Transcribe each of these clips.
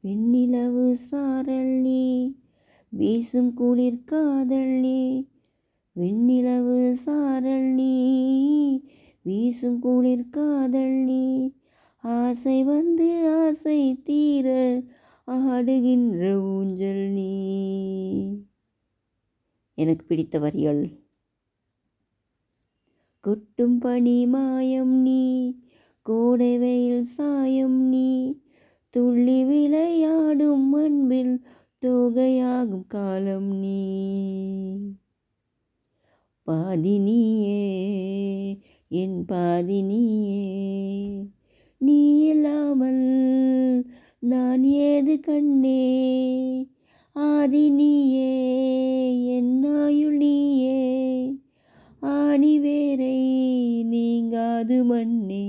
வெண்ணிலவு சாரல் நீ வீசும் குளிர் காதல் நீ. வெண்ணிலவு சாரல் நீ வீசும் குளிர் காதல் நீ. ஆசை வந்து ஆசை தீர ஆடுகின்ற ஊஞ்சல் நீ. எனக்கு பிடித்த வரிகள். கொட்டும் பனி மாயம் நீ, கோடை வெயில் சாயம் நீ. துள்ளி விளையாடும் அன்பில் தோகையாகும் காலம் நீ. பாதி நீயே என் பாதி நீயே, நீ இல்லாமல் நான் ஏது கண்ணே. ஆதி நீயே என் ஆயுள் நீயே, ஆணி வேரை நீங்காது மண்ணே.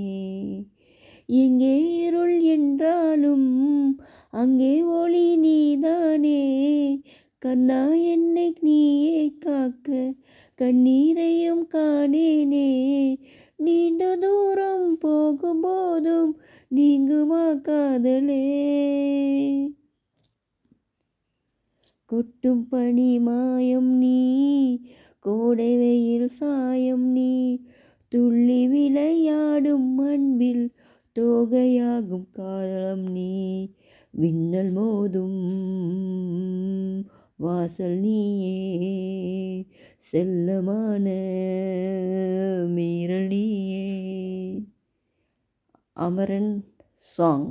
எங்கே இருள் என்றாலும் அங்கே ஒளி நீதானே. கண்ணா என்னை நீயே காக்க கண்ணீரையும் காணேனே. நீண்ட தூரம் போகும்போதும் நீங்குமா காதலே. கொட்டும் பனி மாயம் நீ, கோடை வெயில் சாயம் நீ. துள்ளி விளையாடும் அன்பில் தோகையாகும் காலம் நீ. விண்ணல் மோதும் வாசல் நீயே, செல்லமான மீறல் நீயே. அமரன் சாங்.